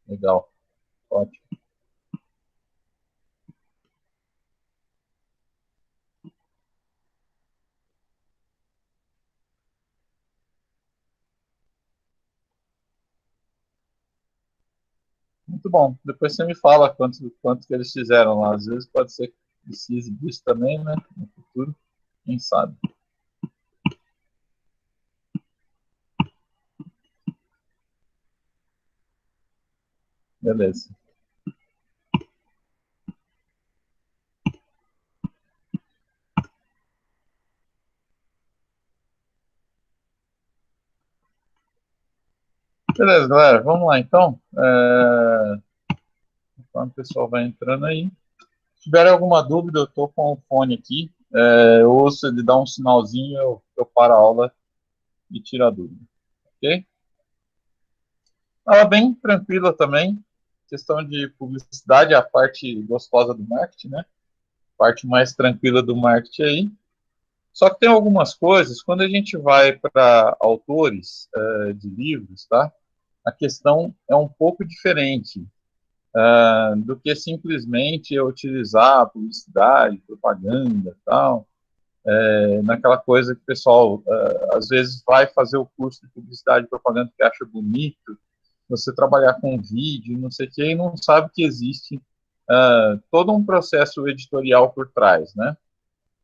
Legal, ótimo. Muito bom. Depois você me fala quanto que eles fizeram lá. Às vezes pode ser que precise disso também, né? No futuro, quem sabe. Beleza. Beleza, galera. Vamos lá, então. Enquanto o pessoal vai entrando aí. Se tiver alguma dúvida, eu estou com o fone aqui. Eu ouço ele dar um sinalzinho, eu paro a aula e tiro a dúvida. Ok? Ela bem tranquila também. Questão de publicidade, é a parte gostosa do marketing, né? Parte mais tranquila do marketing aí. Só que tem algumas coisas, quando a gente vai para autores de livros, tá? A questão é um pouco diferente do que simplesmente eu utilizar publicidade, propaganda, tal, naquela coisa que o pessoal às vezes vai fazer o curso de publicidade e propaganda que acha bonito, você trabalhar com vídeo, não sei o que, e não sabe que existe todo um processo editorial por trás, né?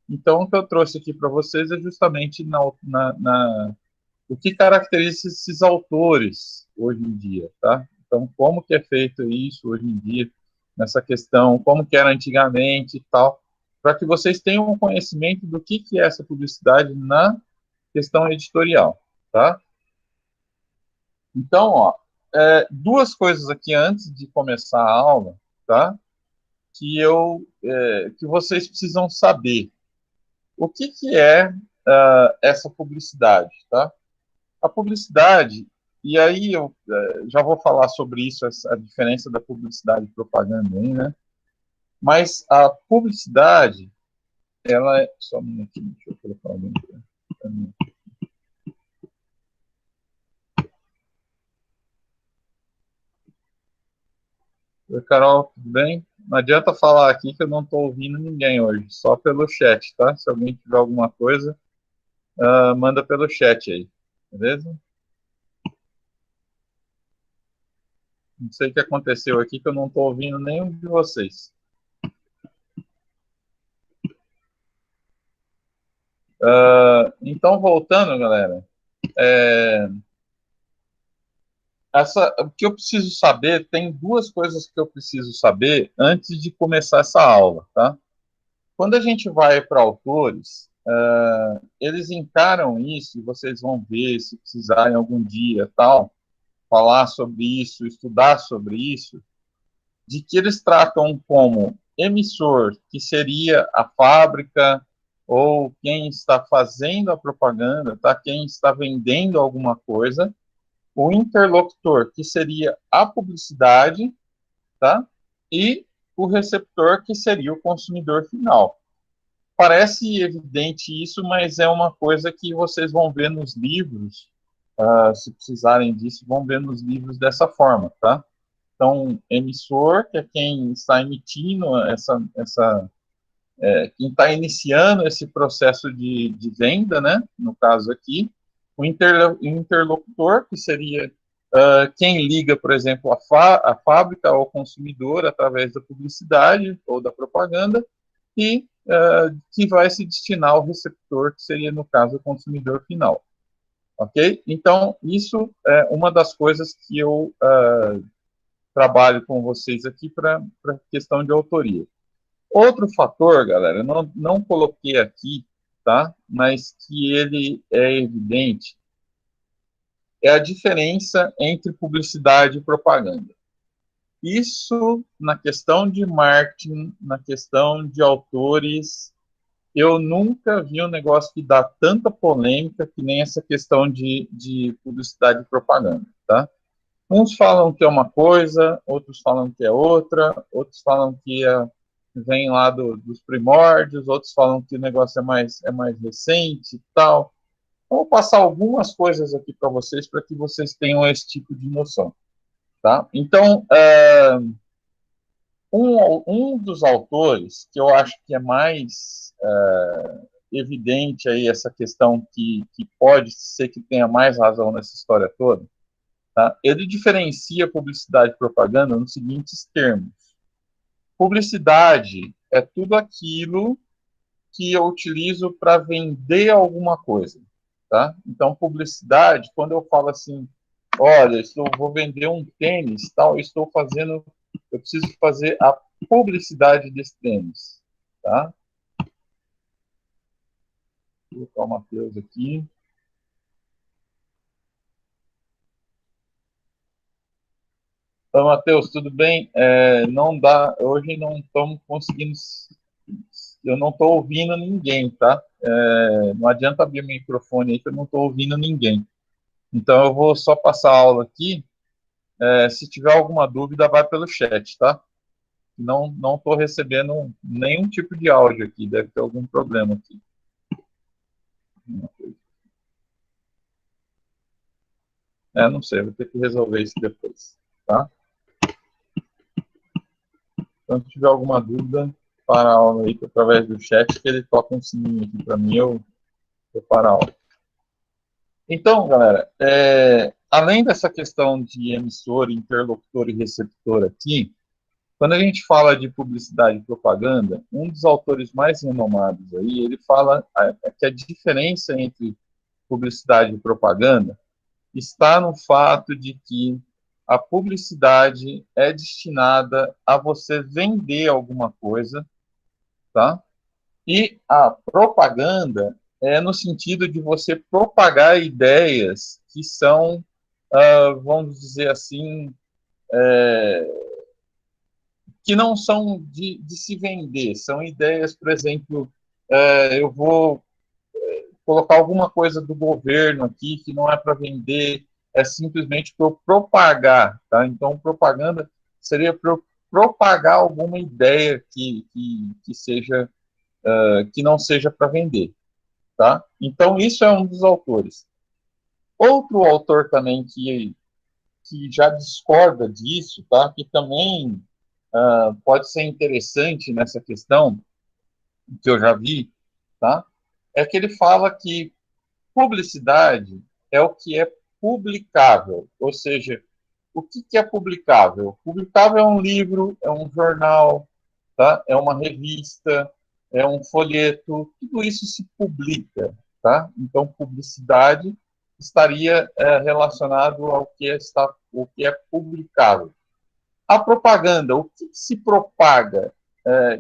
Então, o que eu trouxe aqui para vocês é justamente o que caracteriza esses autores hoje em dia, tá? Então, como que é feito isso hoje em dia, nessa questão, como que era antigamente e tal, para que vocês tenham um conhecimento do que é essa publicidade na questão editorial, tá? Então, ó, duas coisas aqui antes de começar a aula, tá? Que vocês precisam saber. O que é essa publicidade, tá? A publicidade, e aí eu já vou falar sobre isso, a diferença da publicidade e propaganda aí, né? Mas a publicidade, ela é. Só um minutinho, deixa eu colocar alguém aqui. Oi, Carol, tudo bem? Não adianta falar aqui que eu não estou ouvindo ninguém hoje, só pelo chat, tá? Se alguém tiver alguma coisa, manda pelo chat aí, beleza? Não sei o que aconteceu aqui, que eu não estou ouvindo nenhum de vocês. Então, voltando, galera, é, o que eu preciso saber, tem duas coisas que eu preciso saber antes de começar essa aula, tá? Quando a gente vai para autores, eles encaram isso, e vocês vão ver, se precisarem algum dia, tal, falar sobre isso, estudar sobre isso, de que eles tratam como emissor, que seria a fábrica ou quem está fazendo a propaganda, tá? Quem está vendendo alguma coisa, o interlocutor, que seria a publicidade, tá? E o receptor, que seria o consumidor final. Parece evidente isso, mas é uma coisa que vocês vão ver nos livros, se precisarem disso, vão ver nos livros dessa forma, tá? Então, emissor, que é quem está emitindo quem está iniciando esse processo de venda, né? No caso aqui, interlocutor, que seria quem liga, por exemplo, a fábrica ao consumidor através da publicidade ou da propaganda, e que vai se destinar ao receptor, que seria, no caso, o consumidor final. Ok? Então, isso é uma das coisas que eu trabalho com vocês aqui para questão de autoria. Outro fator, galera, não coloquei aqui, tá? Mas que ele é evidente, é a diferença entre publicidade e propaganda. Isso, na questão de marketing, na questão de autores, eu nunca vi um negócio que dá tanta polêmica que nem essa questão de publicidade e propaganda, tá? Uns falam que é uma coisa, outros falam que é outra, outros falam que vem lá dos primórdios, outros falam que o negócio é mais recente e tal. Vou passar algumas coisas aqui para vocês que vocês tenham esse tipo de noção. Tá? Então, um dos autores que eu acho que é mais evidente aí essa questão que pode ser que tenha mais razão nessa história toda, tá? Ele diferencia publicidade e propaganda nos seguintes termos. Publicidade é tudo aquilo que eu utilizo para vender alguma coisa, tá? Então, publicidade, quando eu falo assim, olha, vou vender um tênis, tal, eu preciso fazer a publicidade desse tênis, tá? Vou colocar o Matheus aqui. Então, Matheus, tudo bem? Não dá, hoje não estamos conseguindo, eu não estou ouvindo ninguém, tá? Não adianta abrir o microfone aí que eu não estou ouvindo ninguém. Então, eu vou só passar a aula aqui. Se tiver alguma dúvida, vai pelo chat, tá? Não estou recebendo nenhum tipo de áudio aqui, deve ter algum problema aqui. Não sei, vou ter que resolver isso depois, tá? Então, se tiver alguma dúvida, para a aula aí através do chat, que ele toca um sininho aqui para mim, eu paro a aula. Então, galera, além dessa questão de emissor, interlocutor e receptor aqui, quando a gente fala de publicidade e propaganda, um dos autores mais renomados aí, ele fala que a diferença entre publicidade e propaganda está no fato de que a publicidade é destinada a você vender alguma coisa, tá? E a propaganda é no sentido de você propagar ideias que são, vamos dizer assim, que não são de se vender, são ideias, por exemplo, eu vou colocar alguma coisa do governo aqui que não é para vender, é simplesmente para eu propagar, tá? Então, propaganda seria para eu propagar alguma ideia que seja, que não seja para vender, tá? Então, isso é um dos autores. Outro autor também que já discorda disso, tá? Que também pode ser interessante nessa questão, que eu já vi, tá? É que ele fala que publicidade é o que é publicável, ou seja, o que é publicável? Publicável é um livro, é um jornal, tá? É uma revista, é um folheto, tudo isso se publica, tá? Então, publicidade estaria relacionado o que é publicável. A propaganda, o que se propaga?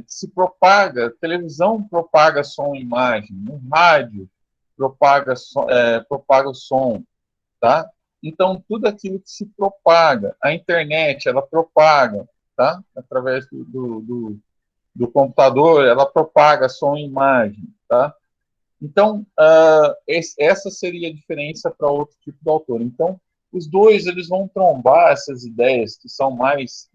Se propaga, televisão propaga som e imagem, no rádio propaga o som, tá? Então, tudo aquilo que se propaga, a internet, ela propaga, tá? Através do computador, ela propaga som e imagem, tá? Então, essa seria a diferença para outro tipo de autor. Então, os dois eles vão trombar essas ideias que são mais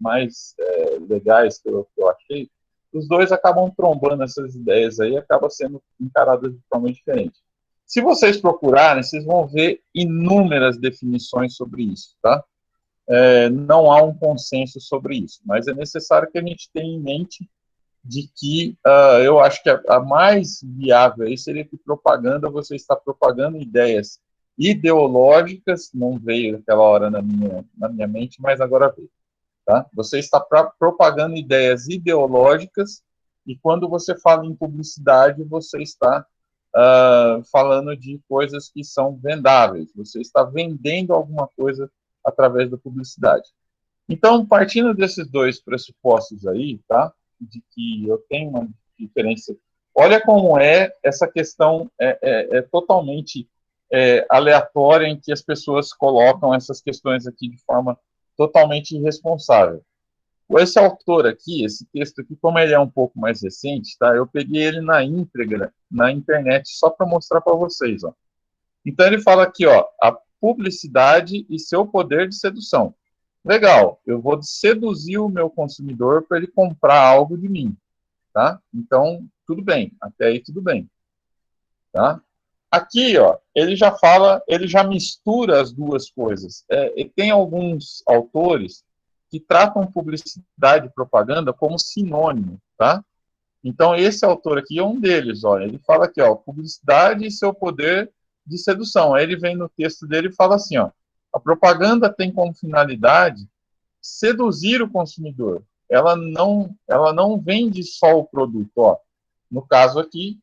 legais que eu achei. Os dois acabam trombando essas ideias aí, acaba sendo encaradas de forma diferente. Se vocês procurarem, vocês vão ver inúmeras definições sobre isso, tá? Não há um consenso sobre isso, mas é necessário que a gente tenha em mente de que eu acho que a mais viável aí seria que propaganda, você está propagando ideias ideológicas, não veio naquela hora na minha mente, mas agora veio. Tá? Você está propagando ideias ideológicas e quando você fala em publicidade, você está falando de coisas que são vendáveis, você está vendendo alguma coisa através da publicidade. Então, partindo desses dois pressupostos aí, tá? De que eu tenho uma diferença. Olha como essa questão totalmente aleatória em que as pessoas colocam essas questões aqui de forma totalmente irresponsável. Esse autor aqui, esse texto aqui, como ele é um pouco mais recente, tá? Eu peguei ele na íntegra, na internet, só para mostrar para vocês, ó. Então ele fala aqui, ó, a publicidade e seu poder de sedução. Legal, eu vou seduzir o meu consumidor para ele comprar algo de mim, tá? Então, tudo bem, até aí tudo bem, tá? Aqui, ó, ele já fala, ele já mistura as duas coisas. E tem alguns autores que tratam publicidade e propaganda como sinônimo, tá? Então, esse autor aqui é um deles, ó. Ele fala aqui, ó, publicidade e seu poder de sedução. Aí ele vem no texto dele e fala assim, ó, a propaganda tem como finalidade seduzir o consumidor. Ela não vende só o produto, ó. No caso aqui,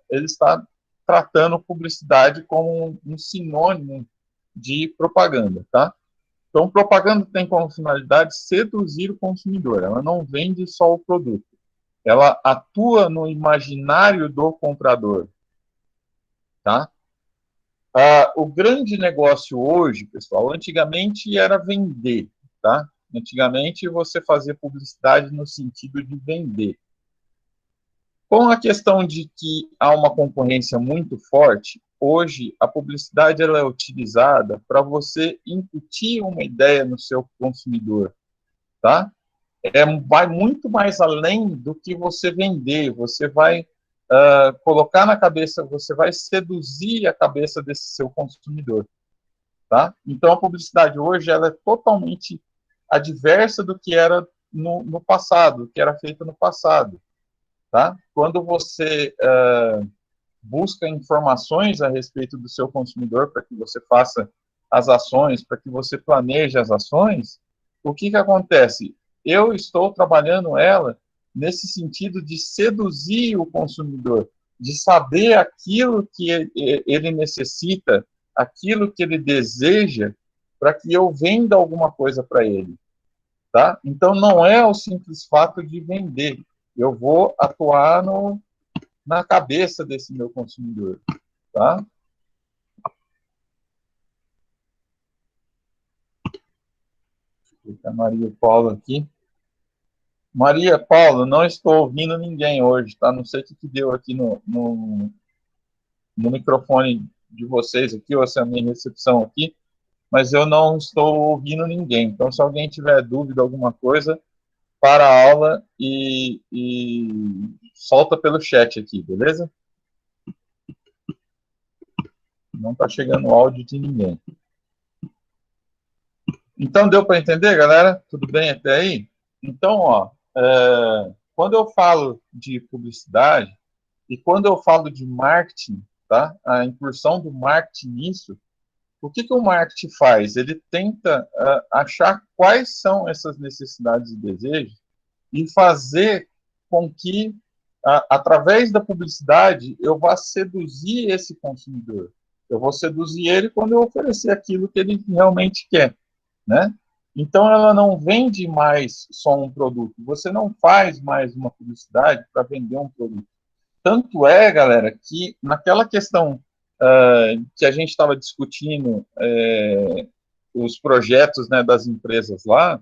ele está tratando publicidade como um sinônimo de propaganda, tá? Então, propaganda tem como finalidade seduzir o consumidor. Ela não vende só o produto. Ela atua no imaginário do comprador, tá? O grande negócio hoje, pessoal, antigamente era vender, tá? Antigamente você fazia publicidade no sentido de vender. Com a questão de que há uma concorrência muito forte, hoje a publicidade ela é utilizada para você incutir uma ideia no seu consumidor, tá? Vai muito mais além do que você vender. Você vai colocar na cabeça, você vai seduzir a cabeça desse seu consumidor, tá? Então a publicidade hoje ela é totalmente adversa do que era no passado, que era feito no passado, tá? Quando você busca informações a respeito do seu consumidor para que você faça as ações, para que você planeje as ações, o que acontece? Eu estou trabalhando ela nesse sentido de seduzir o consumidor, de saber aquilo que ele necessita, aquilo que ele deseja, para que eu venda alguma coisa para ele, tá? Então não é o simples fato de vender, eu vou atuar na cabeça desse meu consumidor, tá? A Maria Paula aqui. Maria Paula, não estou ouvindo ninguém hoje, tá? Não sei o que deu aqui no microfone de vocês aqui, ou se é a minha recepção aqui, mas eu não estou ouvindo ninguém. Então, se alguém tiver dúvida, alguma coisa, para a aula e solta pelo chat aqui, beleza? Não está chegando áudio de ninguém. Então, deu para entender, galera? Tudo bem até aí? Então, ó, quando eu falo de publicidade e quando eu falo de marketing, tá? A incursão do marketing nisso, o que o marketing faz? Ele tenta achar quais são essas necessidades e desejos e fazer com que, através da publicidade, eu vá seduzir esse consumidor. Eu vou seduzir ele quando eu oferecer aquilo que ele realmente quer, né? Então, ela não vende mais só um produto. Você não faz mais uma publicidade para vender um produto. Tanto é, galera, que naquela questão que a gente estava discutindo, os projetos, né, das empresas lá,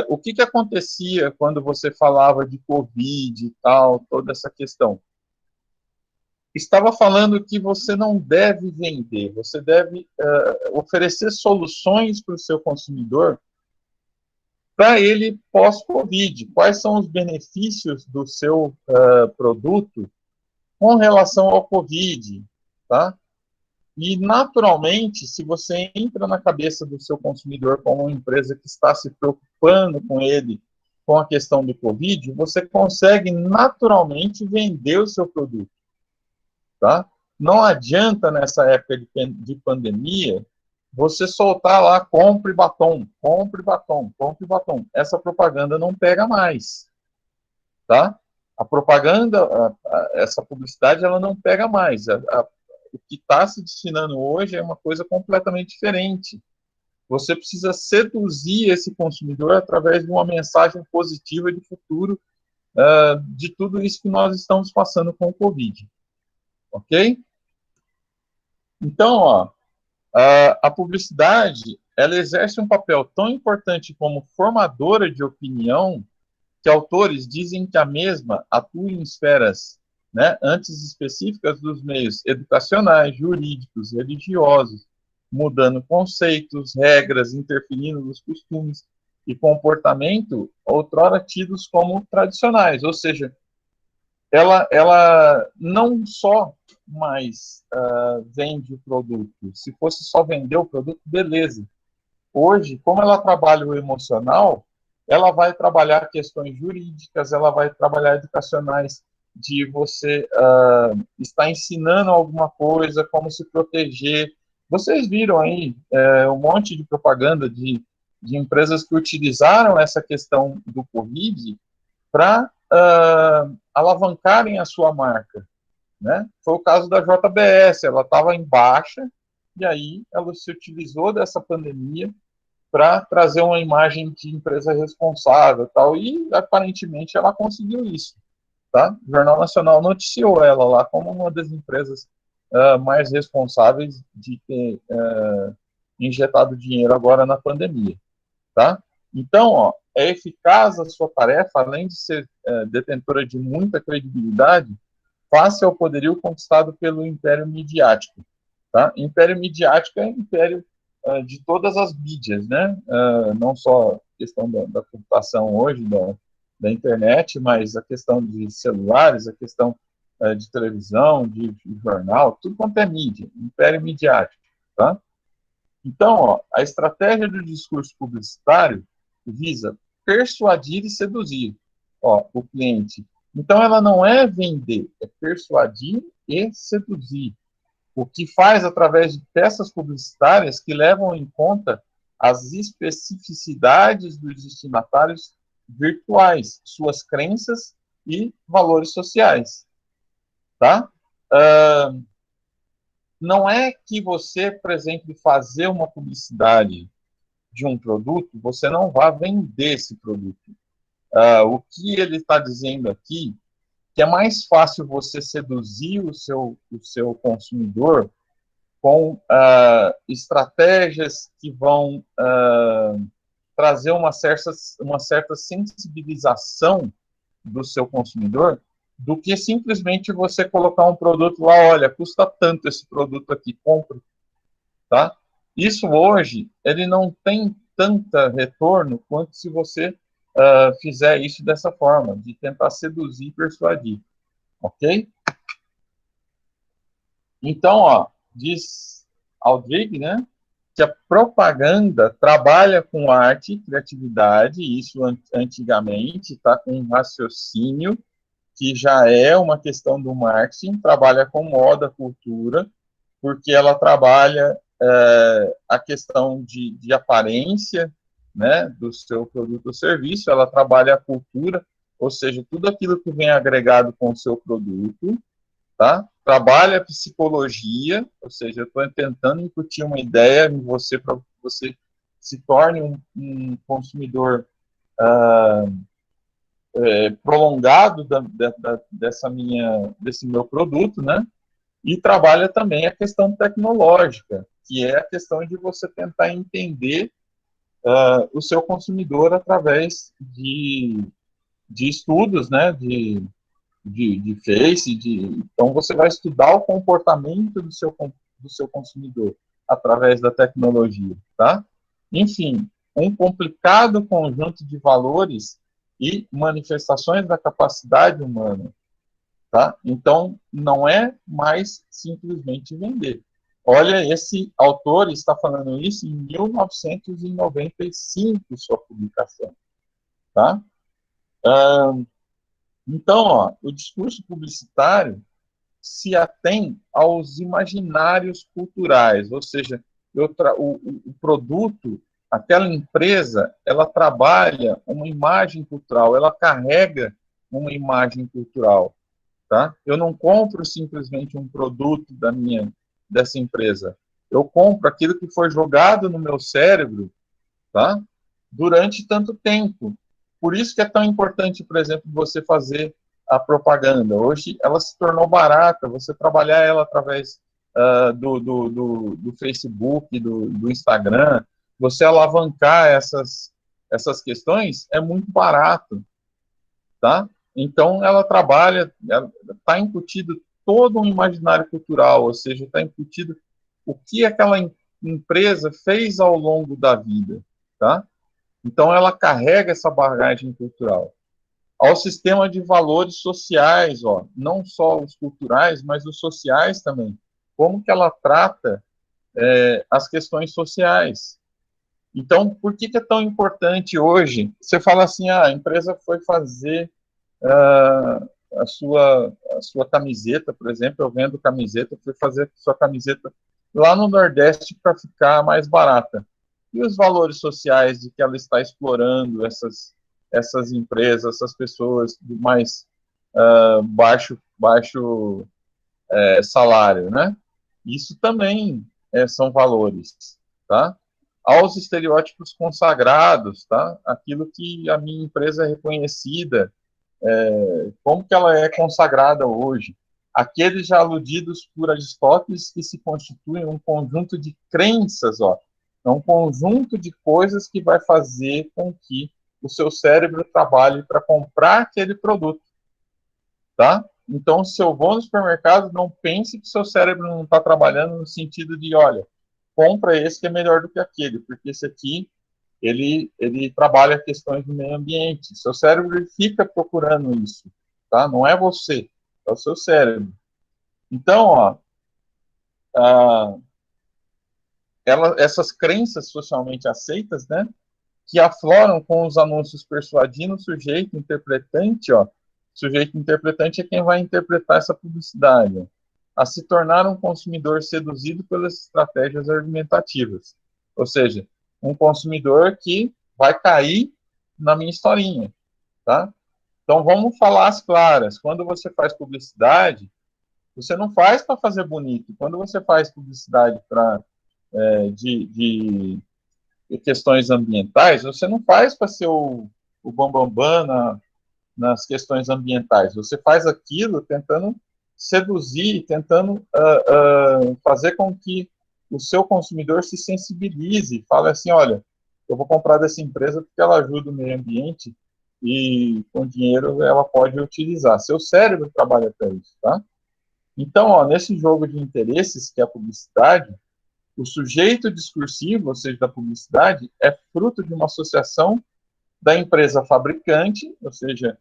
o que acontecia quando você falava de Covid e tal, toda essa questão? Estava falando que você não deve vender, você deve oferecer soluções para o seu consumidor para ele pós-Covid. Quais são os benefícios do seu produto com relação ao Covid, tá? E, naturalmente, se você entra na cabeça do seu consumidor como uma empresa que está se preocupando com ele, com a questão do Covid, você consegue naturalmente vender o seu produto, tá? Não adianta, nessa época de pandemia, você soltar lá, compre batom, compre batom, compre batom. Essa propaganda não pega mais, tá? A propaganda, essa publicidade, ela não pega mais. O que está se destinando hoje é uma coisa completamente diferente. Você precisa seduzir esse consumidor através de uma mensagem positiva de futuro de tudo isso que nós estamos passando com o Covid. Ok? Então, ó, a publicidade, ela exerce um papel tão importante como formadora de opinião que autores dizem que a mesma atua em esferas, né, antes específicas dos meios educacionais, jurídicos, religiosos, mudando conceitos, regras, interferindo nos costumes e comportamento outrora tidos como tradicionais, ou seja, ela não só mais vende o produto? Se fosse só vender o produto, beleza. Hoje, como ela trabalha o emocional, ela vai trabalhar questões jurídicas, ela vai trabalhar educacionais, de você estar ensinando alguma coisa, como se proteger. Vocês viram aí um monte de propaganda de empresas que utilizaram essa questão do Covid para alavancarem a sua marca, né? Foi o caso da JBS, ela estava em baixa, e aí ela se utilizou dessa pandemia para trazer uma imagem de empresa responsável tal, e aparentemente ela conseguiu isso. Tá? O Jornal Nacional noticiou ela lá como uma das empresas mais responsáveis de ter injetado dinheiro agora na pandemia. Tá? Então, ó, é eficaz a sua tarefa, além de ser detentora de muita credibilidade, face ao poderio conquistado pelo império midiático. Tá? Império midiático é império de todas as mídias, né? Não só a questão da computação hoje, da internet, mas a questão de celulares, a questão de televisão, de jornal, tudo quanto é mídia, império midiático. Tá? Então, ó, a estratégia do discurso publicitário visa persuadir e seduzir, ó, o cliente. Então, ela não é vender, é persuadir e seduzir. O que faz através de peças publicitárias que levam em conta as especificidades dos destinatários virtuais, suas crenças e valores sociais. Tá? Não é que você, por exemplo, fazer uma publicidade de um produto, você não vai vender esse produto. O que ele está dizendo aqui, que é mais fácil você seduzir o seu consumidor com estratégias que vão trazer uma certa sensibilização do seu consumidor, do que simplesmente você colocar um produto lá, olha, custa tanto esse produto aqui, compre, tá? Isso hoje, ele não tem tanta retorno quanto se você fizer isso dessa forma, de tentar seduzir e persuadir, ok? Então, ó, diz Aldrich, né, que a propaganda trabalha com arte e criatividade, isso antigamente, tá, com raciocínio, que já é uma questão do marketing, trabalha com moda, cultura, porque ela trabalha a questão de aparência, né, do seu produto ou serviço, ela trabalha a cultura, ou seja, tudo aquilo que vem agregado com o seu produto, tá? Trabalha a psicologia, ou seja, eu estou tentando incutir uma ideia em você para que você se torne um consumidor prolongado desse meu produto, né? E trabalha também a questão tecnológica, que é a questão de você tentar entender o seu consumidor através de estudos, né? De Face, então você vai estudar o comportamento do seu consumidor através da tecnologia, tá? Enfim, um complicado conjunto de valores e manifestações da capacidade humana, tá? Então, não é mais simplesmente vender. Olha, esse autor está falando isso em 1995, sua publicação, tá? Então, ó, o discurso publicitário se atém aos imaginários culturais, ou seja, o produto, aquela empresa, ela trabalha uma imagem cultural, ela carrega uma imagem cultural, tá? Eu não compro simplesmente um produto dessa empresa, eu compro aquilo que foi jogado no meu cérebro, tá? Durante tanto tempo. Por isso que é tão importante, por exemplo, você fazer a propaganda. Hoje ela se tornou barata, você trabalhar ela através do Facebook, do Instagram, você alavancar essas questões é muito barato, tá? Então ela trabalha, está incutido todo um imaginário cultural, ou seja, está incutido o que aquela empresa fez ao longo da vida, tá? Então ela carrega essa bagagem cultural. ao sistema de valores sociais, ó, não só os culturais, mas os sociais também. Como que ela trata as questões sociais. Então, por que é tão importante hoje? Você fala assim, a empresa foi fazer a sua camiseta, por exemplo, eu vendo camiseta, fui fazer a sua camiseta lá no Nordeste para ficar mais barata. E os valores sociais de que ela está explorando essas empresas, essas pessoas de mais baixo salário, né? Isso também são valores, tá? Aos estereótipos consagrados, tá? Aquilo que a minha empresa é reconhecida, como que ela é consagrada hoje. Aqueles já aludidos por Aristóteles que se constituem um conjunto de crenças, ó, é um conjunto de coisas que vai fazer com que o seu cérebro trabalhe para comprar aquele produto, tá? Então, se eu vou no supermercado, não pense que seu cérebro não está trabalhando no sentido de, olha, compra esse que é melhor do que aquele, porque esse aqui, ele trabalha questões do meio ambiente. Seu cérebro ele fica procurando isso, tá? Não é você, é o seu cérebro. Então, ó, essas crenças socialmente aceitas, né, que afloram com os anúncios persuadindo o sujeito interpretante, ó, sujeito interpretante é quem vai interpretar essa publicidade, ó, a se tornar um consumidor seduzido pelas estratégias argumentativas. Ou seja, um consumidor que vai cair na minha historinha, tá? Então vamos falar as claras. Quando você faz publicidade, você não faz para fazer bonito. Quando você faz publicidade de questões ambientais, você não faz para ser o bambambam nas questões ambientais. Você faz aquilo tentando seduzir, tentando fazer com que o seu consumidor se sensibilize, fale assim, olha, eu vou comprar dessa empresa porque ela ajuda o meio ambiente e com dinheiro ela pode utilizar. Seu cérebro trabalha para isso, tá? Então, ó, nesse jogo de interesses que é a publicidade, o sujeito discursivo, ou seja, da publicidade, é fruto de uma associação da empresa fabricante, ou seja,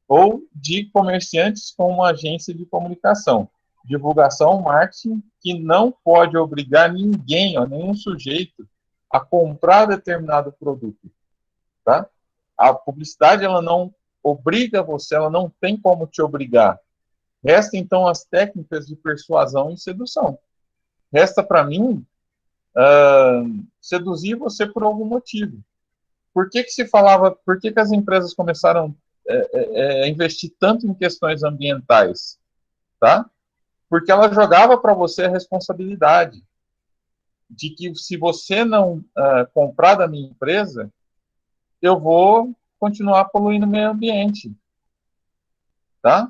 ou de comerciantes com uma agência de comunicação, divulgação, marketing, que não pode obrigar ninguém, ó, nenhum sujeito, a comprar determinado produto, tá? A publicidade, ela não obriga você, ela não tem como te obrigar. Resta, então, as técnicas de persuasão e sedução. Resta para mim seduzir você por algum motivo. Por que se falava, por que as empresas começaram a investir tanto em questões ambientais, tá? Porque ela jogava para você a responsabilidade de que se você não comprar da minha empresa, eu vou continuar poluindo o meio ambiente, tá?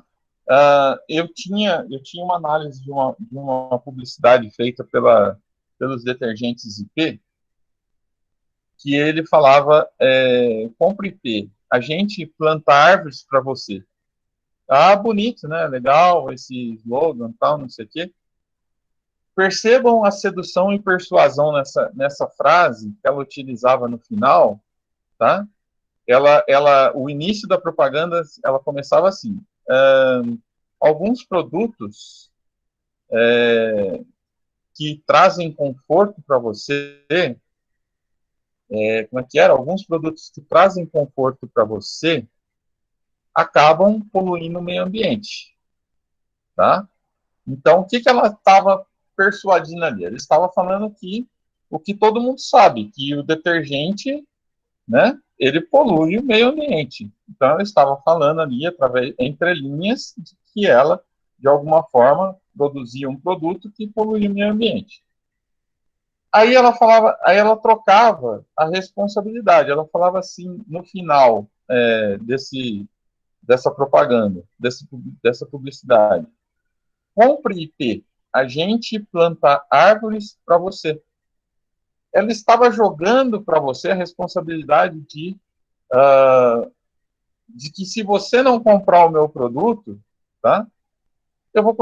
Eu tinha uma análise de uma publicidade feita pelos detergentes IP, que ele falava, compre IP, a gente planta árvores para você. Ah, bonito, né? Legal, esse slogan, tal, não sei o quê. Percebam a sedução e persuasão nessa frase que ela utilizava no final, tá? O início da propaganda, ela começava assim, alguns produtos que trazem conforto para você, como é que era? Alguns produtos que trazem conforto para você acabam poluindo o meio ambiente, tá? Então, o que ela estava persuadindo ali? Ela estava falando que o que todo mundo sabe, que o detergente, né, ele polui o meio ambiente. Então, ela estava falando ali, entre linhas, de que ela, de alguma forma, produzia um produto que poluía o meio ambiente. Aí ela trocava a responsabilidade. Ela falava assim, no final dessa propaganda, dessa publicidade: compre IP, a gente planta árvores para você. Ela estava jogando para você a responsabilidade de que se você não comprar o meu produto, tá? Eu vou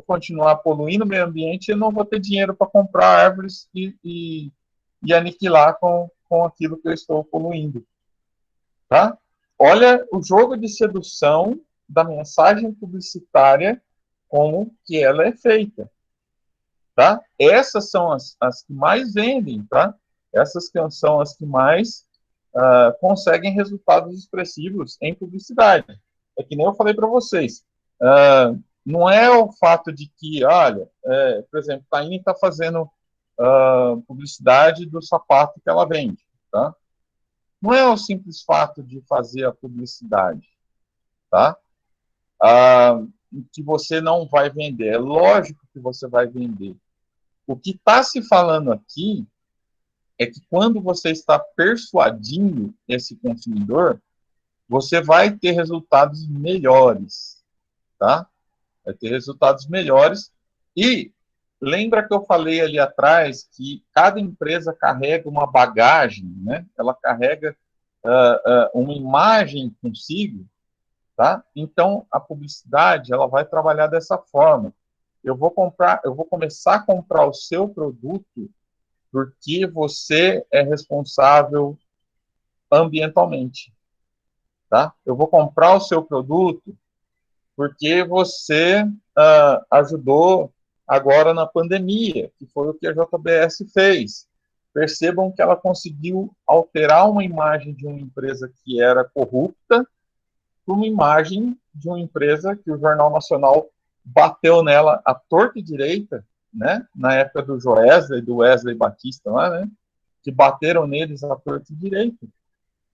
continuar poluindo o meio ambiente e não vou ter dinheiro para comprar árvores e aniquilar com aquilo que eu estou poluindo, tá? olha o jogo de sedução da mensagem publicitária, como que ela é feita, tá? Essas são as que mais vendem, tá? Essas que são as que mais conseguem resultados expressivos em publicidade. É que nem eu falei para vocês. Não é o fato de que, olha, por exemplo, a Taine está fazendo publicidade do sapato que ela vende, tá? Não é o simples fato de fazer a publicidade, tá? Que você não vai vender. É lógico que você vai vender. O que está se falando aqui é que quando você está persuadindo esse consumidor, você vai ter resultados melhores, tá? Vai ter resultados melhores. E lembra que eu falei ali atrás que cada empresa carrega uma bagagem, né? Ela carrega uma imagem consigo, tá? Então a publicidade ela vai trabalhar dessa forma. Eu vou começar a comprar o seu produto porque você é responsável ambientalmente, tá? Eu vou comprar o seu produto porque você ajudou agora na pandemia, que foi o que a JBS fez. Percebam que ela conseguiu alterar uma imagem de uma empresa que era corrupta para uma imagem de uma empresa que o Jornal Nacional bateu nela à torta e direita, né? Na época do Joesley, do Wesley Batista lá, né? Que bateram neles à torta e direita.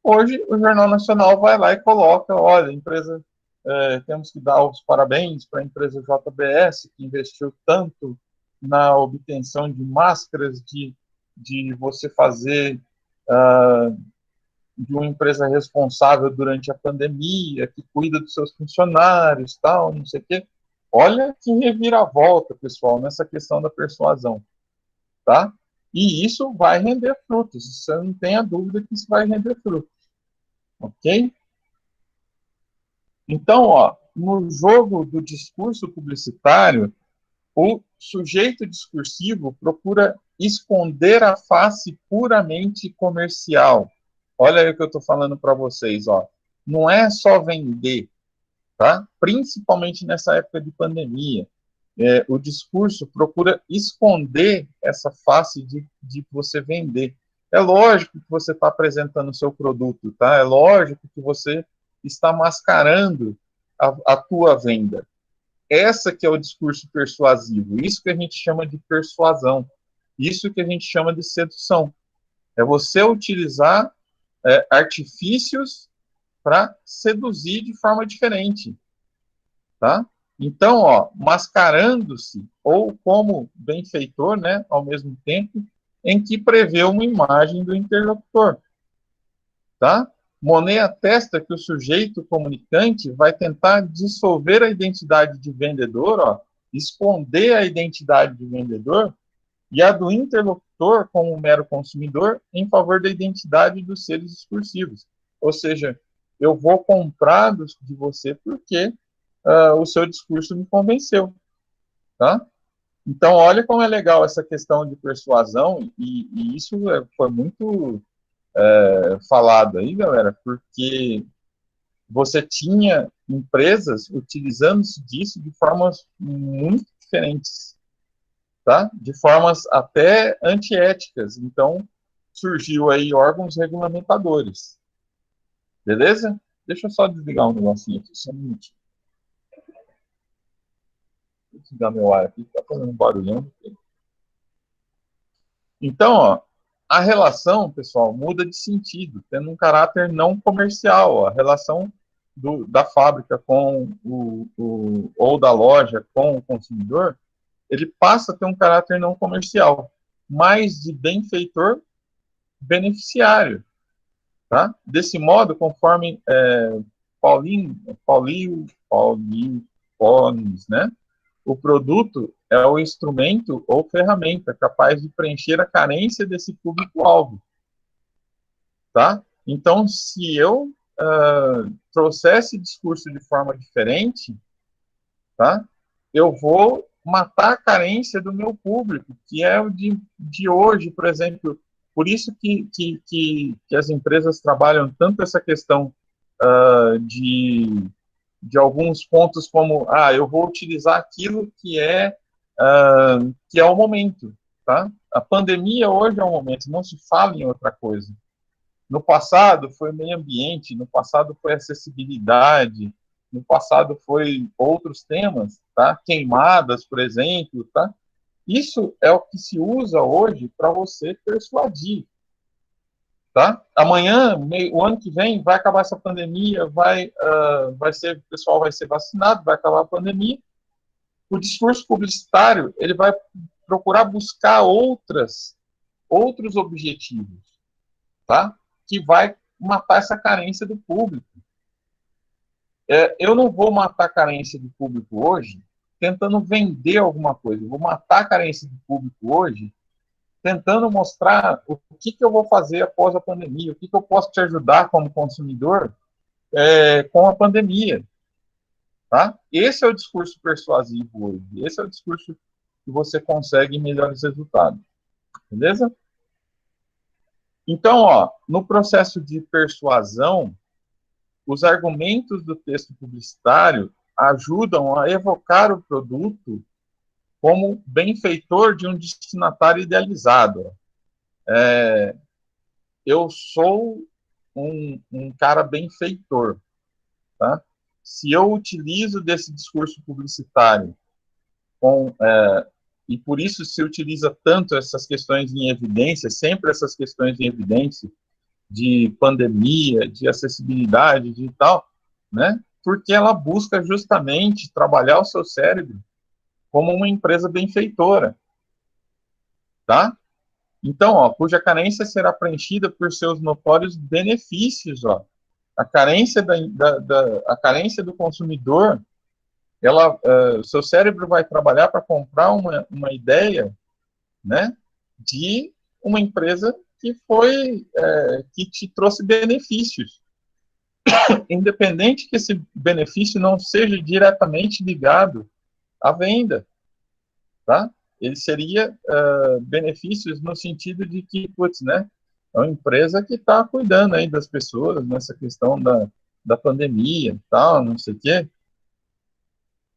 Hoje, o Jornal Nacional vai lá e coloca, olha, a empresa, temos que dar os parabéns para a empresa JBS, que investiu tanto na obtenção de máscaras, de você fazer de uma empresa responsável durante a pandemia, que cuida dos seus funcionários, tal, não sei o quê. Olha que reviravolta, pessoal, nessa questão da persuasão, tá? E isso vai render frutos, você não tenha dúvida que isso vai render frutos, ok? Então, ó, no jogo do discurso publicitário, o sujeito discursivo procura esconder a face puramente comercial. Olha aí o que eu estou falando para vocês, ó. Não é só vender, tá? Principalmente nessa época de pandemia. O discurso procura esconder essa face de você vender. É lógico que você está apresentando o seu produto, tá? É lógico que você está mascarando a tua venda. Essa que é o discurso persuasivo. Isso que a gente chama de persuasão. Isso que a gente chama de sedução. É você utilizar artifícios para seduzir de forma diferente, tá? Então, ó, mascarando-se ou como benfeitor, né, ao mesmo tempo, em que prevê uma imagem do interlocutor, tá? Monet atesta que o sujeito comunicante vai tentar dissolver a identidade de vendedor, ó, esconder a identidade de vendedor e a do interlocutor como mero consumidor em favor da identidade dos seres discursivos. Ou seja, eu vou comprar de você porque o seu discurso me convenceu, tá? Então, olha como é legal essa questão de persuasão, e isso foi muito falado aí, galera, porque você tinha empresas utilizando-se disso de formas muito diferentes, tá? De formas até antiéticas. Então, surgiu aí órgãos regulamentadores. Beleza? Deixa eu só desligar um negocinho aqui, só um minutinho. Vou desligar meu ar aqui, tá fazendo um barulhão. Então, ó, a relação, pessoal, muda de sentido, tendo um caráter não comercial. Ó, a relação da fábrica com ou da loja com o consumidor, ele passa a ter um caráter não comercial, mais de benfeitor beneficiário. Tá? Desse modo, conforme Paulinho Pones, né? O produto é o instrumento ou ferramenta capaz de preencher a carência desse público-alvo. Tá? Então, se eu trouxer esse discurso de forma diferente, tá? Eu vou matar a carência do meu público, que é o de hoje, por exemplo. Por isso que as empresas trabalham tanto essa questão de alguns pontos como, eu vou utilizar aquilo que é o momento, tá? A pandemia hoje é o momento, não se fala em outra coisa. No passado foi meio ambiente, no passado foi acessibilidade, no passado foi outros temas, tá? Queimadas, por exemplo, tá? Isso é o que se usa hoje para você persuadir, tá? Amanhã, o ano que vem, vai acabar essa pandemia, o pessoal vai ser vacinado, vai acabar a pandemia. O discurso publicitário, ele vai procurar buscar outros objetivos, tá? Que vai matar essa carência do público. Eu não vou matar a carência do público hoje tentando vender alguma coisa. Eu vou matar a carência do público hoje tentando mostrar o que eu vou fazer após a pandemia, o que eu posso te ajudar como consumidor com a pandemia. Tá? Esse é o discurso persuasivo hoje. Esse é o discurso que você consegue melhores resultados. Beleza? Então, no processo de persuasão, os argumentos do texto publicitário ajudam a evocar o produto como benfeitor de um destinatário idealizado. Eu sou um cara benfeitor. Tá? Se eu utilizo desse discurso publicitário e por isso se utiliza tanto essas questões em evidência, sempre essas questões em evidência de pandemia, de acessibilidade digital, né? Porque ela busca justamente trabalhar o seu cérebro como uma empresa benfeitora, tá? Então, cuja carência será preenchida por seus notórios benefícios, A carência a carência do consumidor, o seu cérebro vai trabalhar para comprar uma ideia, né, de uma empresa que te trouxe benefícios, independente que esse benefício não seja diretamente ligado à venda, tá? Ele seria benefícios no sentido de que, né, é uma empresa que está cuidando aí das pessoas nessa questão da pandemia, tal, não sei o quê.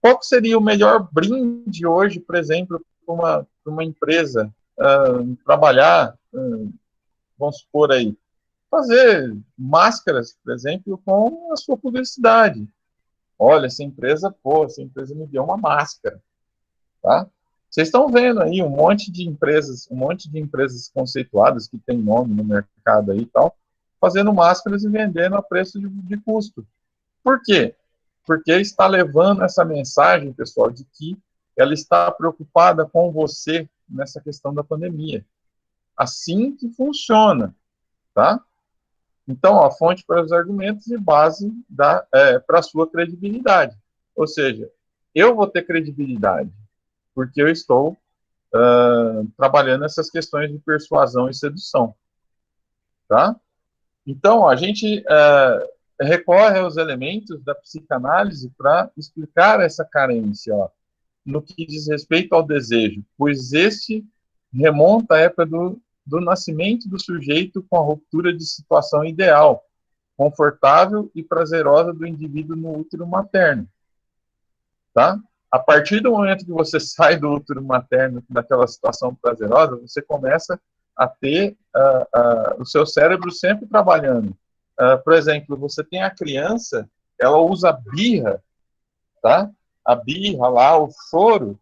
Qual seria o melhor brinde hoje, por exemplo, para uma empresa trabalhar, vamos supor aí, fazer máscaras, por exemplo, com a sua publicidade. Olha, essa empresa me deu uma máscara, tá? Vocês estão vendo aí um monte de empresas conceituadas que tem nome no mercado aí e tal, fazendo máscaras e vendendo a preço de custo. Por quê? Porque está levando essa mensagem, pessoal, de que ela está preocupada com você nessa questão da pandemia. Assim que funciona, tá? Então, a fonte para os argumentos e base para a sua credibilidade. Ou seja, eu vou ter credibilidade porque eu estou trabalhando essas questões de persuasão e sedução, tá? Então, a gente recorre aos elementos da psicanálise para explicar essa carência, no que diz respeito ao desejo, pois este remonta à época do nascimento do sujeito com a ruptura de situação ideal, confortável e prazerosa do indivíduo no útero materno, tá? A partir do momento que você sai do útero materno, daquela situação prazerosa, você começa a ter o seu cérebro sempre trabalhando. Por exemplo, você tem a criança, ela usa a birra, tá? A birra lá, o choro,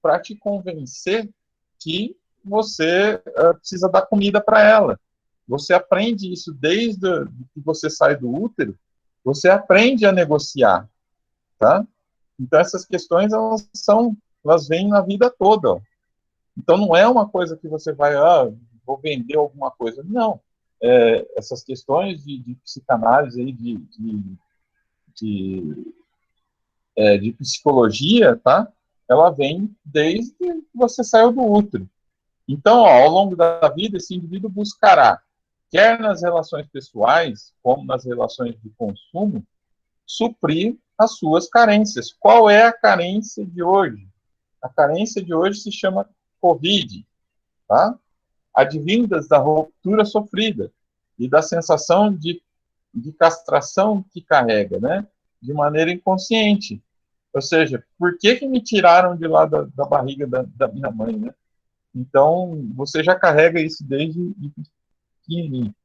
para te convencer que você precisa dar comida para ela. Você aprende isso desde que você sai do útero, você aprende a negociar, tá? Então, essas questões, elas vêm na vida toda. Então, não é uma coisa que você vai, vou vender alguma coisa. Não. Essas questões de psicanálise, aí, de psicologia, tá? Ela vem desde que você saiu do útero. Então, ao longo da vida, esse indivíduo buscará, quer nas relações pessoais, como nas relações de consumo, suprir as suas carências. Qual é a carência de hoje? A carência de hoje se chama Covid, tá? Advindas da ruptura sofrida e da sensação de de castração que carrega, né? De maneira inconsciente. Ou seja, por que que me tiraram de lá da barriga da minha mãe, né? Então, você já carrega isso desde pequenininho.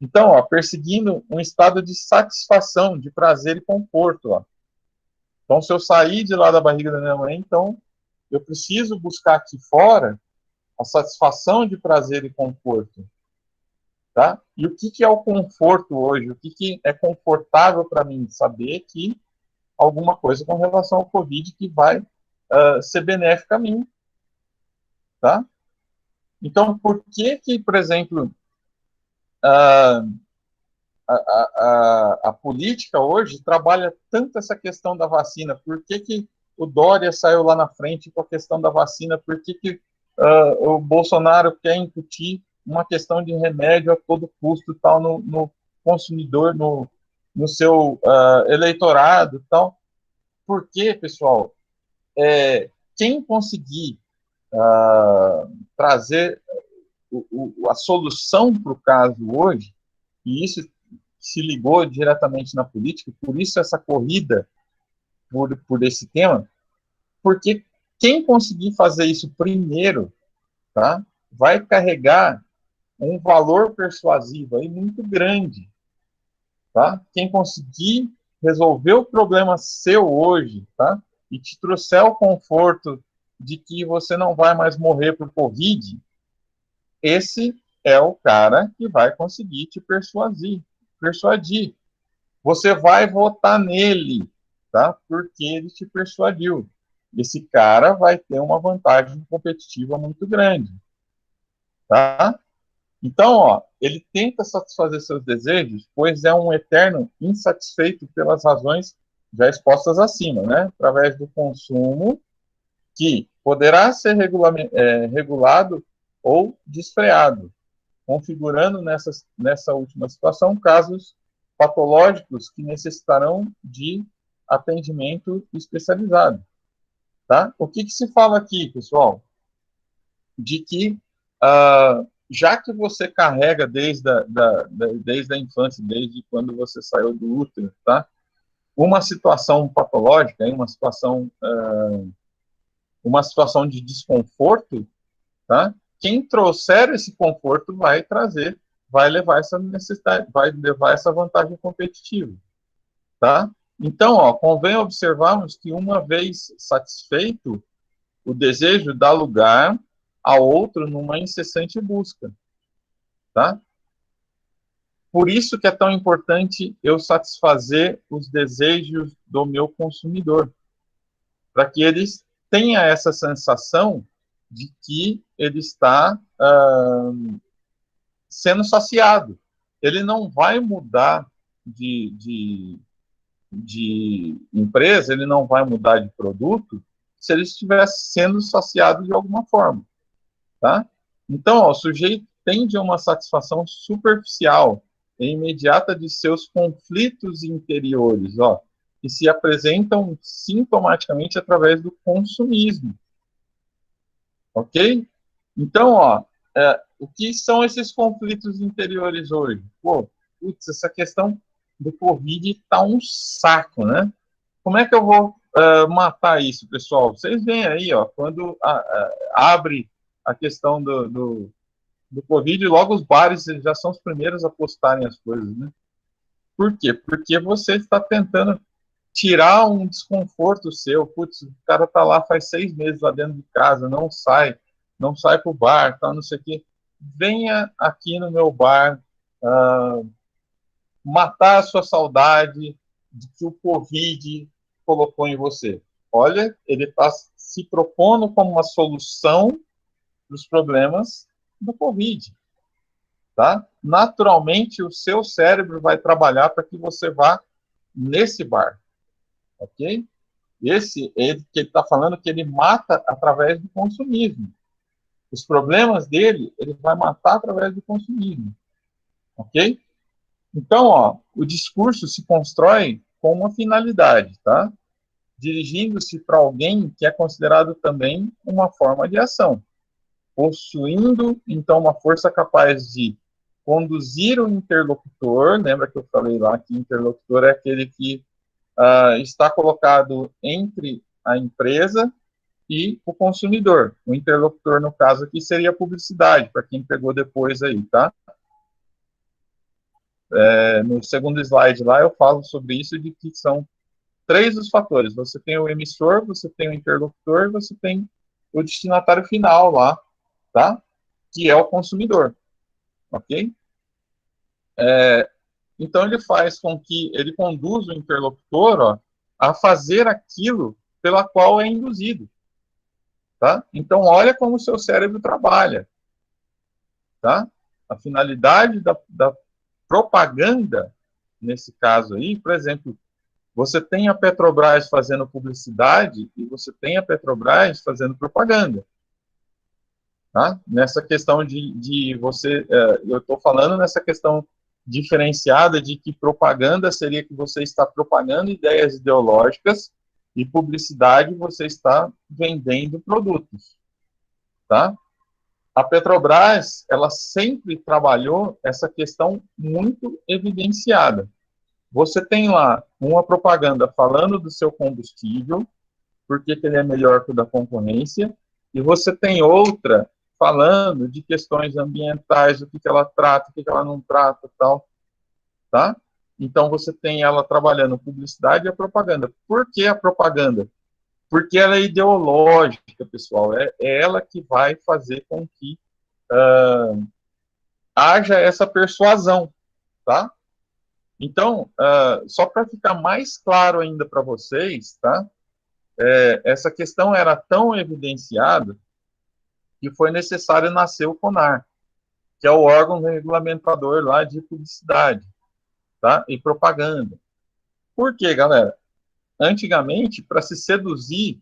Então, ó, perseguindo um estado de satisfação, de prazer e conforto, ó. Então, se eu sair de lá da barriga da minha mãe, então eu preciso buscar aqui fora a satisfação de prazer e conforto, tá? E o que que é o conforto hoje? O que que é confortável para mim? Saber que alguma coisa com relação ao Covid que vai ser benéfica a mim, tá? Então, por que que, por exemplo, uh, a política hoje trabalha tanto essa questão da vacina? Por que que o Dória saiu lá na frente com a questão da vacina? Por que que o Bolsonaro quer incutir uma questão de remédio a todo custo tal no consumidor, no seu eleitorado tal? Porque, pessoal, quem conseguir trazer a solução para o caso hoje, e isso se ligou diretamente na política, por isso essa corrida por esse tema, porque quem conseguir fazer isso primeiro, tá, vai carregar um valor persuasivo aí muito grande, tá? Quem conseguir resolver o problema seu hoje, tá, e te trouxer o conforto de que você não vai mais morrer por Covid, esse é o cara que vai conseguir te persuadir. Você vai votar nele, tá? Porque ele te persuadiu. Esse cara vai ter uma vantagem competitiva muito grande, tá? Então, ó, ele tenta satisfazer seus desejos, pois é um eterno insatisfeito pelas razões já expostas acima, né? Através do consumo, que poderá ser regulado ou desfreado, configurando nessa última situação casos patológicos que necessitarão de atendimento especializado. Tá? O que se fala aqui, pessoal? De que, já que você carrega desde a infância, desde quando você saiu do útero, tá? Uma situação patológica, uma situação de desconforto, tá? Quem trouxer esse conforto vai levar essa necessidade, vai levar essa vantagem competitiva, tá? Então, ó, convém observarmos que uma vez satisfeito, o desejo dá lugar a outro numa incessante busca, tá? Por isso que é tão importante eu satisfazer os desejos do meu consumidor, para que eles tenha essa sensação de que ele está sendo saciado. Ele não vai mudar de empresa, ele não vai mudar de produto se ele estiver sendo saciado de alguma forma, tá? Então, ó, o sujeito tende a uma satisfação superficial e imediata de seus conflitos interiores, ó, que se apresentam sintomaticamente através do consumismo, ok? Então, ó, o que são esses conflitos interiores hoje? Pô, putz, essa questão do Covid está um saco, né? Como é que eu vou matar isso, pessoal? Vocês veem aí, ó, quando abre a questão do Covid, logo os bares já são os primeiros a postarem as coisas, né? Por quê? Porque você está tentando tirar um desconforto seu. Putz, o cara está lá faz 6 meses lá dentro de casa, não sai para o bar, tá, não sei o quê. Venha aqui no meu bar matar a sua saudade de que o Covid colocou em você. Olha, ele está se propondo como uma solução dos problemas do Covid. Tá? Naturalmente, o seu cérebro vai trabalhar para que você vá nesse bar. Ok? Ele que ele está falando que ele mata através do consumismo. Os problemas dele, ele vai matar através do consumismo. Ok? Então, ó, o discurso se constrói com uma finalidade, tá? Dirigindo-se para alguém que é considerado também uma forma de ação, possuindo, então, uma força capaz de conduzir o interlocutor, lembra que eu falei lá que interlocutor é aquele que está colocado entre a empresa e o consumidor. O interlocutor, no caso aqui, seria a publicidade, para quem pegou depois aí, tá? No segundo slide lá, eu falo sobre isso, de que são 3 os fatores. Você tem o emissor, você tem o interlocutor, e você tem o destinatário final lá, tá? Que é o consumidor, ok? Então, ele faz com que ele conduza o interlocutor, ó, a fazer aquilo pela qual é induzido, tá? Então, olha como o seu cérebro trabalha, tá? A finalidade da propaganda, nesse caso aí, por exemplo, você tem a Petrobras fazendo publicidade e você tem a Petrobras fazendo propaganda, tá? Nessa questão de você, eu estou falando nessa questão diferenciada de que propaganda seria que você está propagando ideias ideológicas e publicidade você está vendendo produtos, tá? A Petrobras, ela sempre trabalhou essa questão muito evidenciada. Você tem lá uma propaganda falando do seu combustível, porque ele é melhor que o da concorrência, e você tem outra falando de questões ambientais, o que ela trata, o que ela não trata, tal, tá? Então você tem ela trabalhando publicidade e a propaganda. Por que a propaganda? Porque ela é ideológica, pessoal. É ela que vai fazer com que haja essa persuasão, tá? Então, só para ficar mais claro ainda para vocês, tá? Essa questão era tão evidenciada que foi necessário nascer o CONAR, que é o órgão regulamentador lá de publicidade, tá? E propaganda. Por quê, galera? Antigamente, para se seduzir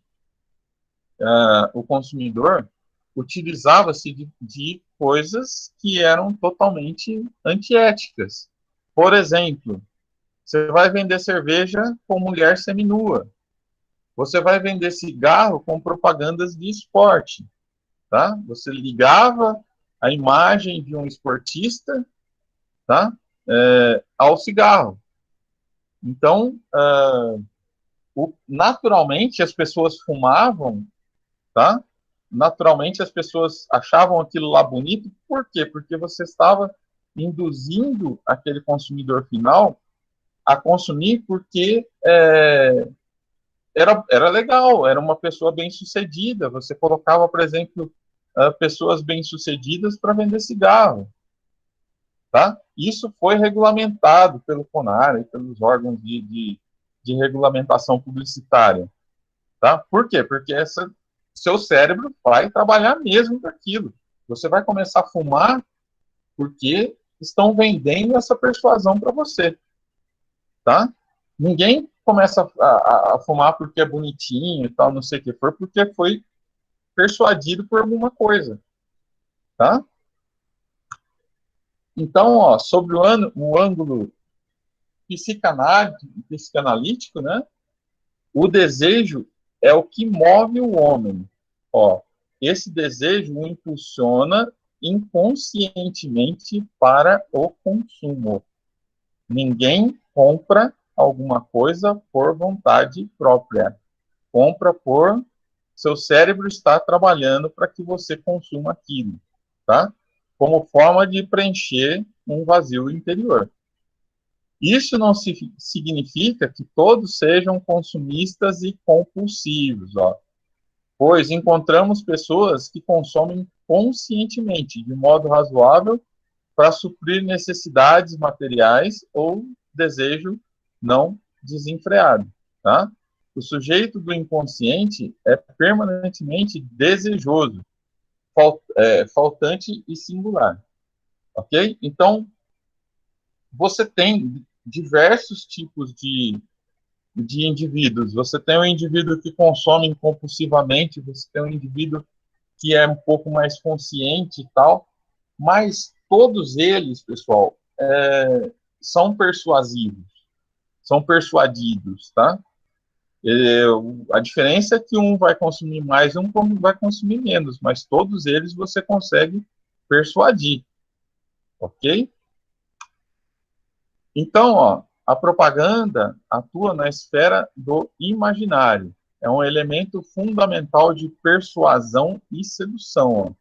o consumidor, utilizava-se de coisas que eram totalmente antiéticas. Por exemplo, você vai vender cerveja com mulher seminua. Você vai vender cigarro com propagandas de esporte, tá? Você ligava a imagem de um esportista, tá? Ao cigarro. Então, naturalmente as pessoas fumavam, tá? Naturalmente as pessoas achavam aquilo lá bonito. Por quê? Porque você estava induzindo aquele consumidor final a consumir porque era legal, era uma pessoa bem-sucedida. Você colocava, por exemplo, pessoas bem-sucedidas para vender cigarro, tá? Isso foi regulamentado pelo CONAR e pelos órgãos de regulamentação publicitária, tá? Por quê? Porque seu cérebro vai trabalhar mesmo com aquilo. Você vai começar a fumar porque estão vendendo essa persuasão para você, tá? Ninguém começa a fumar porque é bonitinho e tal, não sei o que for, porque foi persuadido por alguma coisa, tá? Então, ó, sobre o ângulo psicanalítico, né? O desejo é o que move o homem. Ó, esse desejo o impulsiona inconscientemente para o consumo. Ninguém compra alguma coisa por vontade própria. Compra por seu cérebro está trabalhando para que você consuma aquilo, tá? Como forma de preencher um vazio interior. Isso não significa que todos sejam consumistas e compulsivos, ó, pois encontramos pessoas que consomem conscientemente, de modo razoável, para suprir necessidades materiais ou desejo não desenfreado, tá? O sujeito do inconsciente é permanentemente desejoso, faltante e singular, ok? Então, você tem diversos tipos de indivíduos. Você tem um indivíduo que consome compulsivamente, você tem um indivíduo que é um pouco mais consciente e tal, mas todos eles, pessoal, são persuasivos, são persuadidos, tá? A diferença é que um vai consumir mais e um vai consumir menos, mas todos eles você consegue persuadir, Ok? Então, ó, a propaganda atua na esfera do imaginário. É um elemento fundamental de persuasão e sedução. Ó.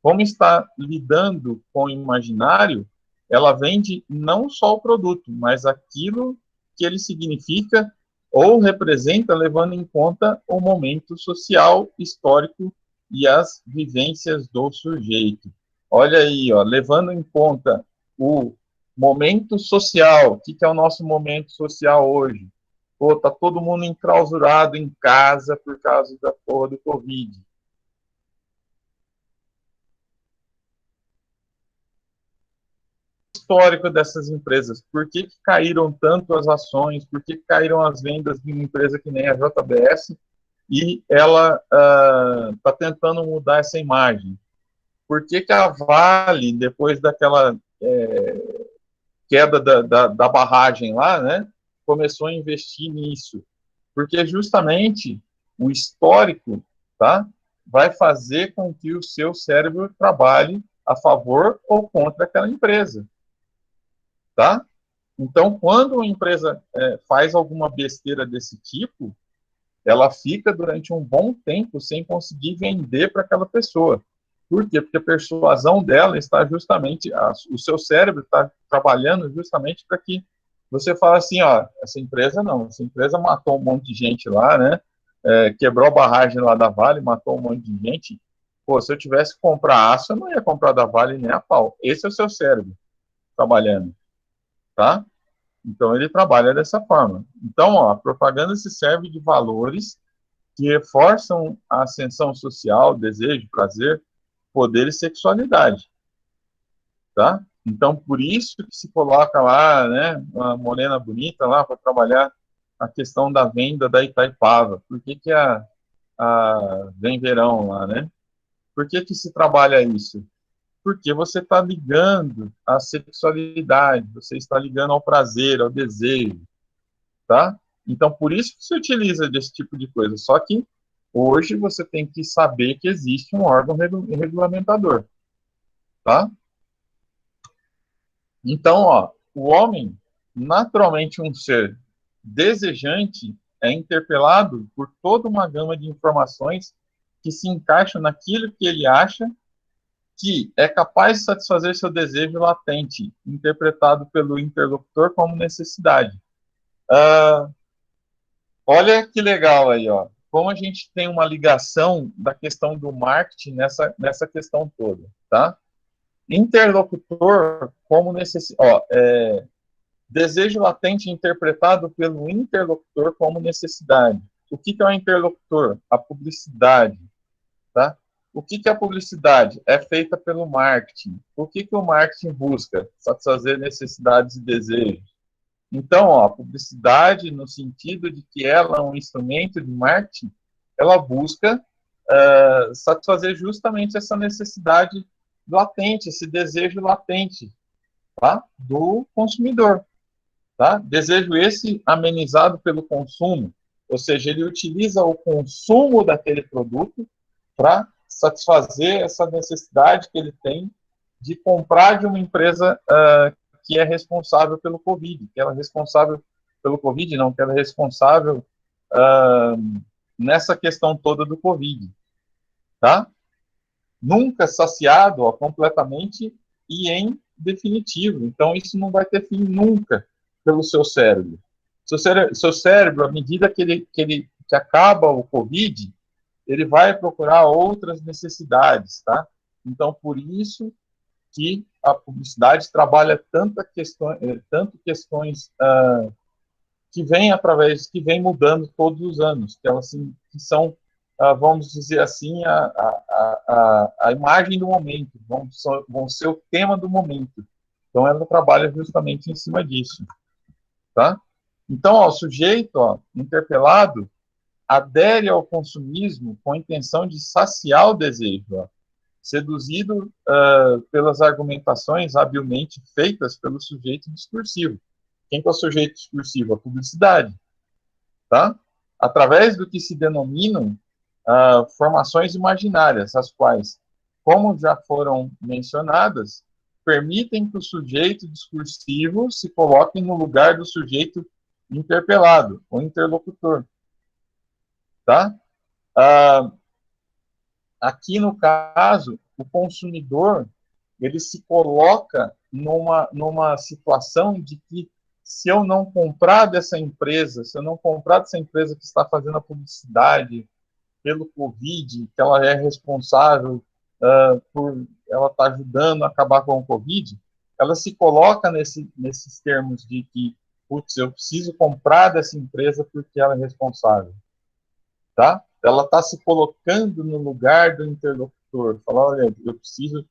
Como está lidando com o imaginário, ela vende não só o produto, mas aquilo que ele significa ou representa, levando em conta o momento social, histórico e as vivências do sujeito. Olha aí, ó, levando em conta o momento social. O que é o nosso momento social hoje? Pô, tá todo mundo enclausurado em casa por causa da porra do Covid. Histórico dessas empresas, por que caíram tanto as ações, por que caíram as vendas de uma empresa que nem a JBS e ela está tentando mudar essa imagem. Por que a Vale, depois daquela queda da barragem lá, né, começou a investir nisso? Porque justamente o histórico, tá, vai fazer com que o seu cérebro trabalhe a favor ou contra aquela empresa, tá? Então, quando uma empresa faz alguma besteira desse tipo, ela fica durante um bom tempo sem conseguir vender para aquela pessoa. Por quê? Porque a persuasão dela está justamente, o seu cérebro está trabalhando justamente para que você fale assim, ó, essa empresa não, essa empresa matou um monte de gente lá, né? Quebrou a barragem lá da Vale, matou um monte de gente. Pô, se eu tivesse que comprar aço, eu não ia comprar da Vale nem a pau. Esse é o seu cérebro trabalhando, tá? Então, ele trabalha dessa forma. Então, ó, a propaganda se serve de valores que reforçam a ascensão social, desejo, prazer, poder e sexualidade, tá? Então, por isso que se coloca lá, né, uma morena bonita lá para trabalhar a questão da venda da Itaipava. Por que que vem verão lá, né? Por que que se trabalha isso? Porque você está ligando à sexualidade, você está ligando ao prazer, ao desejo, tá? Então, por isso que se utiliza desse tipo de coisa. Só que hoje você tem que saber que existe um órgão regulamentador, tá? Então, ó, o homem, naturalmente um ser desejante, é interpelado por toda uma gama de informações que se encaixam naquilo que ele acha que é capaz de satisfazer seu desejo latente, interpretado pelo interlocutor como necessidade. Ah, olha que legal aí, ó. Como a gente tem uma ligação da questão do marketing nessa questão toda, tá? Interlocutor como desejo latente interpretado pelo interlocutor como necessidade. O que é o interlocutor? A publicidade, tá? O que é a publicidade? É feita pelo marketing. O que o marketing busca? Satisfazer necessidades e desejos. Então, ó, a publicidade, no sentido de que ela é um instrumento de marketing, ela busca satisfazer justamente essa necessidade latente, esse desejo latente, tá? Do consumidor. Tá? Desejo esse amenizado pelo consumo, ou seja, ele utiliza o consumo daquele produto para satisfazer essa necessidade que ele tem de comprar de uma empresa que é responsável pelo Covid, que ela é responsável pelo Covid, não, que ela é responsável nessa questão toda do Covid, tá? Nunca saciado ó, completamente e em definitivo. Então, isso não vai ter fim nunca pelo seu cérebro. Seu cérebro, à medida que acaba o Covid, ele vai procurar outras necessidades, tá? Então, por isso que a publicidade trabalha tanto questões que vêm mudando todos os anos, que elas que são, vamos dizer assim, a imagem do momento, vão ser o tema do momento. Então, ela trabalha justamente em cima disso, tá? Então, ó, o sujeito interpelado adere ao consumismo com a intenção de saciar o desejo, ó, seduzido pelas argumentações habilmente feitas pelo sujeito discursivo. Quem que é o sujeito discursivo? A publicidade, tá? Através do que se denominam formações imaginárias, as quais, como já foram mencionadas, permitem que o sujeito discursivo se coloque no lugar do sujeito interpelado, o interlocutor. Tá? Aqui, no caso, o consumidor ele se coloca numa situação de que, se eu não comprar dessa empresa, se eu não comprar dessa empresa que está fazendo a publicidade pelo Covid, que ela é responsável por ela estar ajudando a acabar com o Covid, ela se coloca nesses termos de que, putz, eu preciso comprar dessa empresa porque ela é responsável, tá? Ela está se colocando no lugar do interlocutor, falar, olha, eu preciso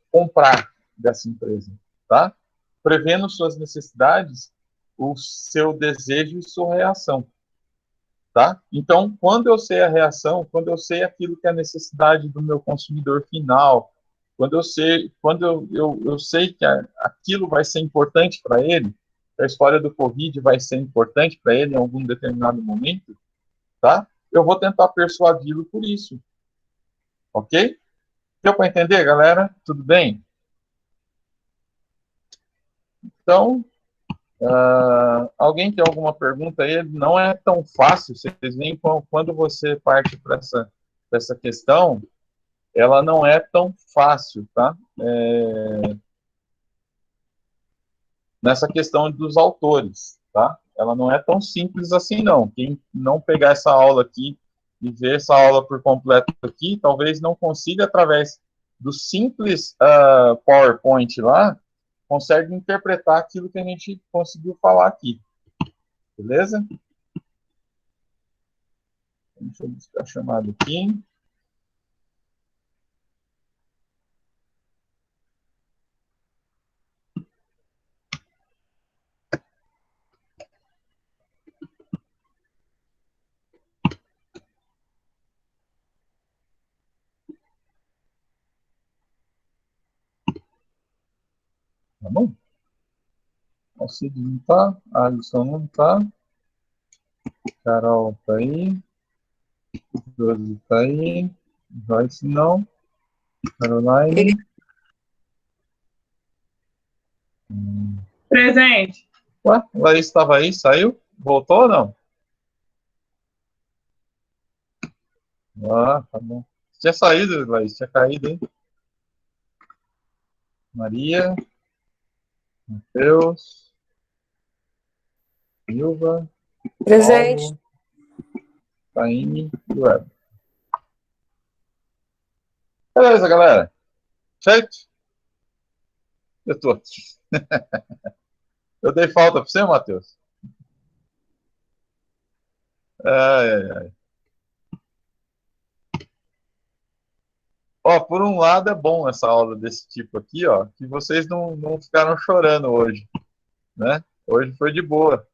comprar dessa empresa, tá? Prevendo suas necessidades, o seu desejo e sua reação. Tá? Então, quando eu sei a reação, quando eu sei aquilo que é a necessidade do meu consumidor final, quando eu sei que aquilo vai ser importante para ele, a história do Covid vai ser importante para ele em algum determinado momento, tá? Eu vou tentar persuadi-lo por isso. Ok? Deu para entender, galera? Tudo bem? Então, alguém tem alguma pergunta aí? Não é tão fácil, vocês veem quando você parte para essa questão, ela não é tão fácil, tá? Nessa questão dos autores, tá? Ela não é tão simples assim, não. Quem não pegar essa aula aqui e ver essa aula por completo aqui, talvez não consiga, através do simples PowerPoint lá, consegue interpretar aquilo que a gente conseguiu falar aqui. Beleza? Deixa eu buscar a chamada aqui. Tá bom? O Cid não tá, a Alisson não tá, Carol tá aí, Josi tá aí, Joyce não, Caroline. Presente. Ué, Laís estava aí, saiu? Voltou ou não? Ah, tá bom. Tinha saído, Laís, tinha caído, hein? Maria, Matheus, Silva, Presente. Paulo, Taine e Web. Beleza, galera. Certo? Eu tô aqui. Eu dei falta para você, Matheus? Ai, ai, ai. Ó, por um lado é bom essa aula desse tipo aqui, ó, que vocês não ficaram chorando hoje, né? Hoje foi de boa.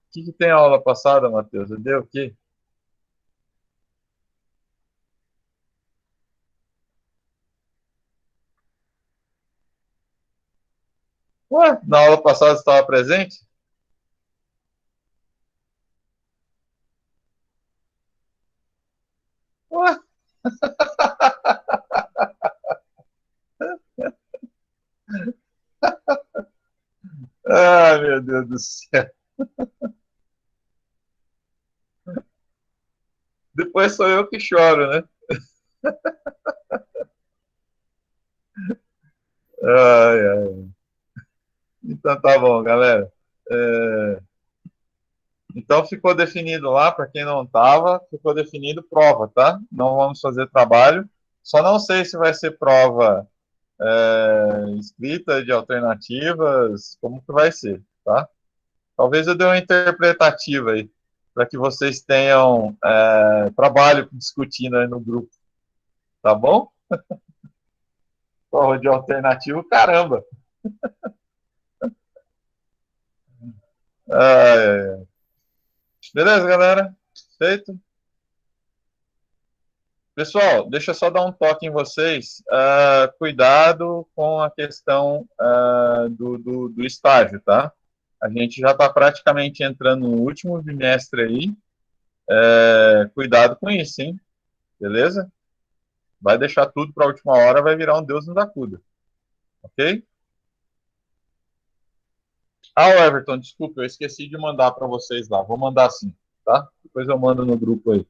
O que tem a aula passada, Matheus? Eu dei o quê? Ué, na aula passada você estava presente? Ué? Ai, meu Deus do céu. Depois sou eu que choro, né? Ai, ai. Então tá bom, galera. Então ficou definido lá, para quem não estava, ficou definido prova, tá? Não vamos fazer trabalho. Só não sei se vai ser prova escrita de alternativas, como que vai ser, tá? Talvez eu dê uma interpretativa aí, para que vocês tenham trabalho discutindo aí no grupo, tá bom? Prova de alternativo, caramba! Beleza, galera? Feito? Pessoal, deixa eu só dar um toque em vocês. Cuidado com a questão do estágio, tá? A gente já está praticamente entrando no último bimestre aí. Cuidado com isso, hein? Beleza? Vai deixar tudo para a última hora, vai virar um Deus no da cuda. Ok? Ah, Everton, desculpa, eu esqueci de mandar para vocês lá. Vou mandar sim, tá? Depois eu mando no grupo aí.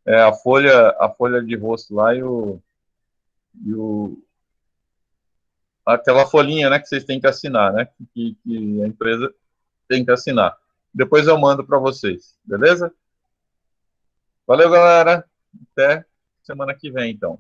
A folha de rosto lá e aquela folhinha, né, que vocês têm que assinar, né? Que a empresa tem que assinar. Depois eu mando para vocês, beleza? Valeu, galera. Até semana que vem, então.